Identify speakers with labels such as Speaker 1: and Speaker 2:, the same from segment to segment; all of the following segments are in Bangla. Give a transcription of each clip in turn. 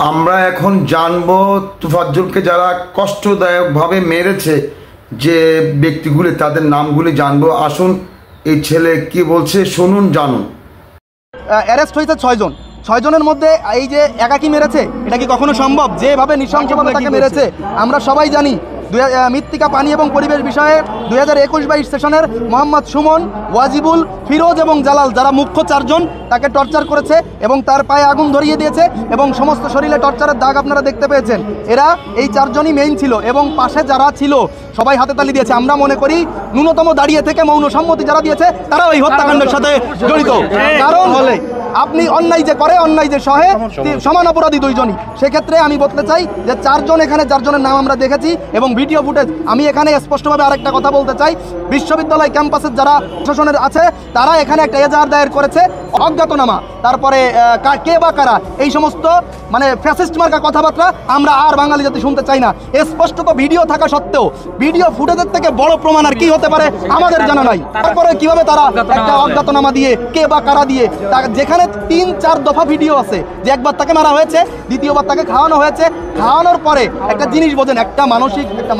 Speaker 1: আমরা এখন জানবো তোফাজ্জলকে যারা কষ্টদায়কভাবে মেরেছে যে ব্যক্তিগুলি, তাদের নামগুলি জানবো। আসুন এই ছেলে কি বলছে শুনুন, জানুন।
Speaker 2: অ্যারেস্ট হয়েছে 6 জন। 6 জনের মধ্যে এই যে একাকি মেরেছে, এটা কি কখনো সম্ভব? যেভাবে নৃশংসভাবে তাকে মেরেছে আমরা সবাই জানি। মৃত্তিকা, পানি এবং পরিবেশ বিষয়ে 2021-22 সেশনের মোহাম্মদ সুমন, ওয়াজিবুল, ফিরোজ এবং জালাল, যারা মুখ্য 4 জন, তাকে টর্চার করেছে এবং তার পায়ে আগুন ধরিয়ে দিয়েছে এবং সমস্ত শরীরে টর্চারের দাগ আপনারা দেখতে পেয়েছেন। এরা এই 4 জনই মেইন ছিল এবং পাশে যারা ছিল সবাই হাতে তালি দিয়েছে। আমরা মনে করি ন্যূনতম দাঁড়িয়ে থেকে মৌন সম্মতি যারা দিয়েছে তারা ওই হত্যাকাণ্ডের সাথে জড়িত। কারণ হলে আপনি অন্যায় যে করে, অন্যায় যে সহে, সমান অপরাধী 2 জনই। সেক্ষেত্রে আমি বলতে চাই যে 4 জন, এখানে 4 জনের নাম আমরা দেখেছি এবং ভিডিও ফুটেজ। আমি এখানে স্পষ্টভাবে আরেকটা কথা বলতে চাই, বিশ্ববিদ্যালয় ক্যাম্পাসের যারা প্রশাসনের আছে তারা এখানে একটা এজাহার দায়ের করেছে অজ্ঞাতনামা, তারপরে কে বা কারা, এই সমস্ত মানে ফ্যাসিস্ট মার্কা কথাবার্তা আমরা আর বাঙালি জাতি শুনতে চাই না। স্পষ্টত ভিডিও থাকা সত্ত্বেও ভিডিও ফুটেজের থেকে বড় প্রমাণ আর কি হতে পারে আমাদের জানা নাই। তারপরে কিভাবে তারা একটা অজ্ঞাতনামা দিয়ে, কে বা কারা দিয়ে, যেখানে 3-4 দফা ভিডিও আছে যে একবার তাকে মারা হয়েছে, দ্বিতীয়বার তাকে খাওয়ানো হয়েছে। খাওয়ানোর পরে একটা জিনিস বোঝেন, একটা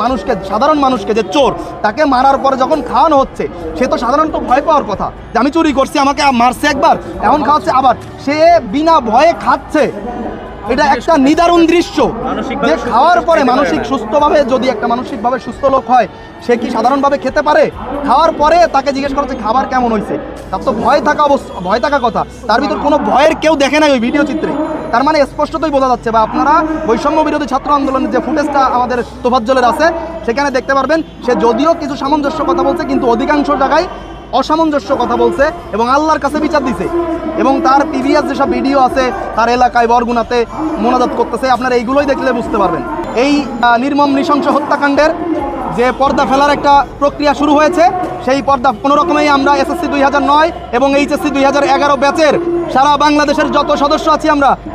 Speaker 2: মানুষকে, সাধারণ মানুষকে, যে চোর, তাকে মারার পরে যখন খাওয়ানো হচ্ছে সে তো সাধারণত ভয় পাওয়ার কথা যে আমি চুরি করছি, আমাকে মারছে একবার, এখন খাওয়াচ্ছে আবার, সে বিনা ভয়ে খাচ্ছে। এটা একটা নিদারুণ দৃশ্য যে খাওয়ার পরে মানসিক সুস্থভাবে, যদি একটা মানসিকভাবে সুস্থ লোক হয় সে কি সাধারণভাবে খেতে পারে? খাওয়ার পরে তাকে জিজ্ঞেস করা হচ্ছে খাবার কেমন হয়েছে, তার তো ভয় থাকা কথা। তার ভিতর কোনো ভয়ের কেউ দেখে নাই ওই ভিডিও চিত্রে। তার মানে স্পষ্টতই বোঝা যাচ্ছে, বা আপনারা বৈষম্য বিরোধী ছাত্র আন্দোলনের যে ফুটেজটা আমাদের তোফাজ্জলের আছে সেখানে দেখতে পারবেন, সে যদিও কিছু সামঞ্জস্য কথা বলছে কিন্তু অধিকাংশ জায়গায় অসামঞ্জস্য কথা বলছে এবং আল্লাহর কাছে বিচার দিছে। এবং তার প্রিভিয়াস যেসব ভিডিও আছে, তার এলাকায় বরগুনাতে মোনাজাত করতেছে, আপনারা এইগুলোই দেখলে বুঝতে পারবেন। এই নির্মম নৃশংস হত্যাকাণ্ডের যে পর্দা ফেলার একটা প্রক্রিয়া শুরু হয়েছে, সেই পর্দা কোনো রকমেই আমরা এসএসসি 2009 এবং এইচএসসি 2011 ব্যাচের সারা বাংলাদেশের যত সদস্য আছি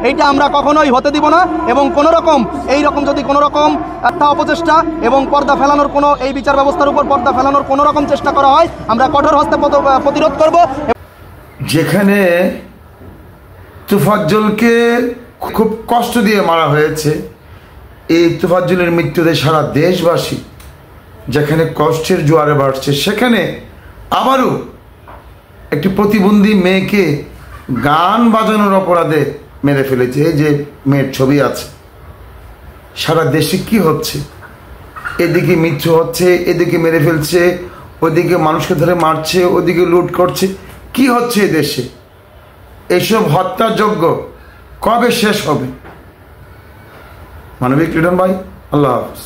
Speaker 2: এইটা আমরা কখনোই হতে দিব না। এবং কোনো রকম এইরকম যদি কোনো রকম একটা অপচেষ্টা এবং পর্দা ফেলানোর কোনো, এই বিচার ব্যবস্থার উপর পর্দা ফেলানোর কোনো রকম চেষ্টা করা হয়, আমরা কঠোর হস্তে প্রতিরোধ করব।
Speaker 1: যেখানে তোফাজ্জলকে খুব কষ্ট দিয়ে মারা হয়েছে, এই তোফাজ্জলের মৃত্যুতে সারা দেশবাসী যেখানে কষ্টের জোয়ারে বাড়ছে, সেখানে আবারও একটি প্রতিবন্ধী মেয়েকে গান বাজানোর অপরাধে মেরে ফেলেছে। এই যে মেয়ের ছবি আছে, সারা দেশে কি হচ্ছে? এদিকে মৃত্যু হচ্ছে, এদিকে মেরে ফেলছে, ওদিকে মানুষকে ধরে মারছে, ওদিকে লুট করছে। কি হচ্ছে এই দেশে? এসব হত্যাযজ্ঞ কবে শেষ হবে? মানবিক লিটন ভাই, আল্লাহ হাফেজ।